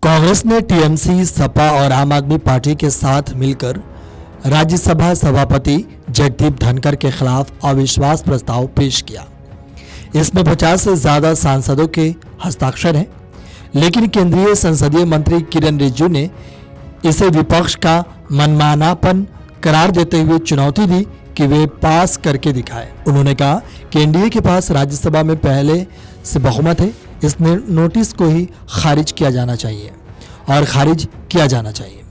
कांग्रेस ने टीएमसी, सपा और आम आदमी पार्टी के साथ मिलकर राज्यसभा सभापति जगदीप धनखड़ के खिलाफ अविश्वास प्रस्ताव पेश किया। इसमें 50 से ज्यादा सांसदों के हस्ताक्षर हैं, लेकिन केंद्रीय संसदीय मंत्री किरेन रिजिजू ने इसे विपक्ष का मनमानापन करार देते हुए चुनौती दी कि वे पास करके दिखाएं। उन्होंने कहा कि एनडीए के पास राज्यसभा में पहले से बहुमत है, इस नोटिस को ही खारिज किया जाना चाहिए और खारिज किया जाना चाहिए।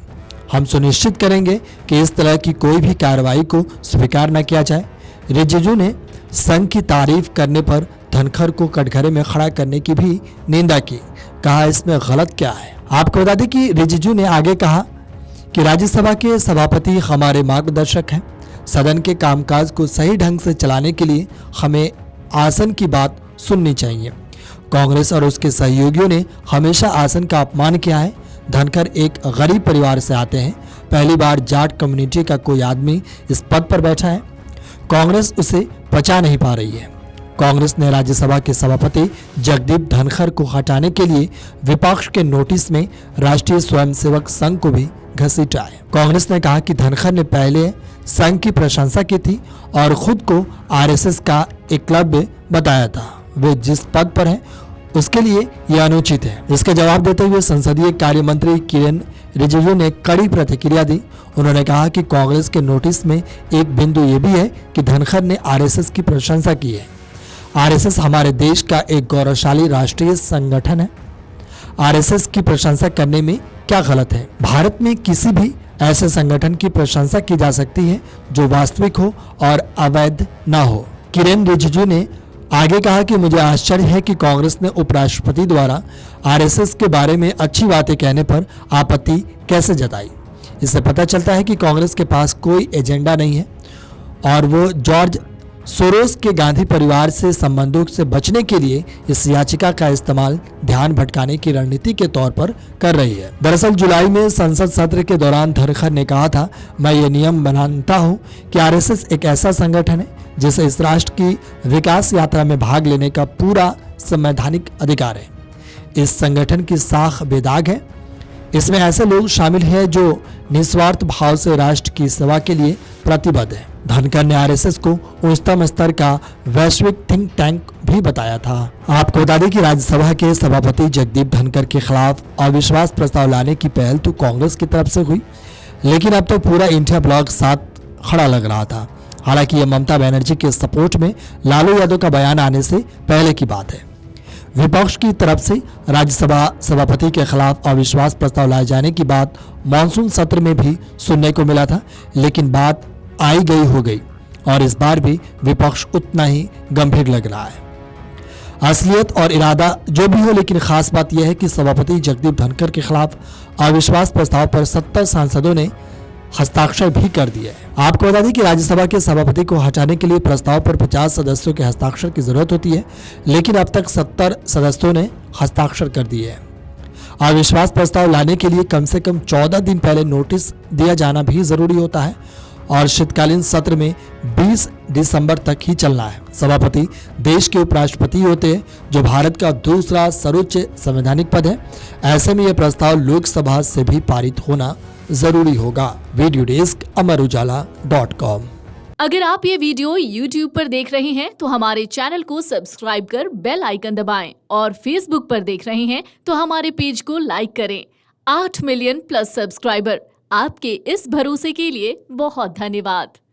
हम सुनिश्चित करेंगे कि इस तरह की कोई भी कार्रवाई को स्वीकार न किया जाए। रिजिजू ने संघ की तारीफ करने पर धनखड़ को कटघरे में खड़ा करने की भी निंदा की। कहा इसमें गलत क्या है। आपको बता दें कि रिजिजू ने आगे कहा कि राज्यसभा के सभापति हमारे मार्गदर्शक हैं। सदन के कामकाज को सही ढंग से चलाने के लिए हमें आसन की बात सुननी चाहिए। कांग्रेस और उसके सहयोगियों ने हमेशा आसन का अपमान किया है। धनखड़ एक गरीब परिवार से आते हैं। पहली बार जाट कम्युनिटी का कोई आदमी इस पद पर बैठा है। कांग्रेस उसे पचा नहीं पा रही है। कांग्रेस ने राज्यसभा के सभापति जगदीप धनखड़ को हटाने के लिए विपक्ष के नोटिस में राष्ट्रीय स्वयंसेवक संघ को भी घसीटा है। कांग्रेस ने कहा कि धनखड़ ने पहले संघ की प्रशंसा की थी और खुद को आरएसएस का एकलव्य बताया था। वे जिस पद पर हैं उसके लिए यह अनुचित है। इसका जवाब देते हुए संसदीय कार्य मंत्री किरेन रिजिजू ने कड़ी प्रतिक्रिया दी। उन्होंने कहा कि कांग्रेस के नोटिस में एक बिंदु ये भी है कि धनखड़ ने आरएसएस की प्रशंसा की है। आरएसएस हमारे देश का एक गौरवशाली राष्ट्रीय संगठन है। आरएसएस की प्रशंसा करने में क्या गलत है। भारत में किसी भी ऐसे संगठन की प्रशंसा की जा सकती है जो वास्तविक हो और अवैध न हो। किरेन रिजिजू ने आगे कहा कि मुझे आश्चर्य है कि कांग्रेस ने उपराष्ट्रपति द्वारा आरएसएस के बारे में अच्छी बातें कहने पर आपत्ति कैसे जताई। इससे पता चलता है कि कांग्रेस के पास कोई एजेंडा नहीं है और वो जॉर्ज सोरोस के गांधी परिवार से संबंधों से बचने के लिए इस याचिका का इस्तेमाल ध्यान भटकाने की रणनीति के तौर पर कर रही है। दरअसल जुलाई में संसद सत्र के दौरान धनखड़ ने कहा था, मैं ये नियम बनाता हूँ कि आरएसएस एक ऐसा संगठन है जिसे इस राष्ट्र की विकास यात्रा में भाग लेने का पूरा संवैधानिक अधिकार है। इस संगठन की साख बेदाग है। इसमें ऐसे लोग शामिल हैं जो निस्वार्थ भाव से राष्ट्र की सेवा के लिए प्रतिबद्ध है। धनखड़ ने आरएसएस को उच्चतम स्तर का वैश्विक थिंक टैंक भी बताया था। आपको बता दें कि राज्यसभा के सभापति जगदीप धनखड़ के खिलाफ अविश्वास प्रस्ताव लाने की पहल तो कांग्रेस की तरफ से हुई, लेकिन अब तो पूरा इंडिया ब्लॉक साथ खड़ा लग रहा था। हालांकि यह ममता बनर्जी के सपोर्ट में लालू यादव का बयान आने से पहले की बात है। विपक्ष की तरफ से राज्यसभा सभापति के खिलाफ अविश्वास प्रस्ताव लाए जाने की बात मानसून सत्र में भी सुनने को मिला था, लेकिन बात आई गई हो गई और इस बार भी विपक्ष उतना ही गंभीर लग रहा है। असलियत और इरादा जो भी हो, लेकिन खास बात यह है कि सभापति जगदीप धनखड़ के खिलाफ अविश्वास प्रस्ताव पर 70 सांसदों ने हस्ताक्षर भी कर दिए हैं। आपको बता दें कि राज्यसभा के सभापति को हटाने के लिए प्रस्ताव पर 50 सदस्यों के हस्ताक्षर की जरूरत होती है, लेकिन अब तक 70 सदस्यों ने हस्ताक्षर कर दिए हैं। अविश्वास प्रस्ताव लाने के लिए कम से कम 14 दिन पहले नोटिस दिया जाना भी जरूरी होता है और शीतकालीन सत्र में 20 दिसंबर तक ही चलना है। सभापति देश के उपराष्ट्रपति होते हैं, जो भारत का दूसरा सर्वोच्च संवैधानिक पद है। ऐसे में यह प्रस्ताव लोकसभा से भी पारित होना जरूरी होगा। Video desk amarujala.com। अगर आप ये वीडियो YouTube पर देख रहे हैं तो हमारे चैनल को सब्सक्राइब कर बेल आइकन दबाएं और Facebook पर देख रहे हैं तो हमारे पेज को लाइक करें। 8 मिलियन प्लस सब्सक्राइबर, आपके इस भरोसे के लिए बहुत धन्यवाद।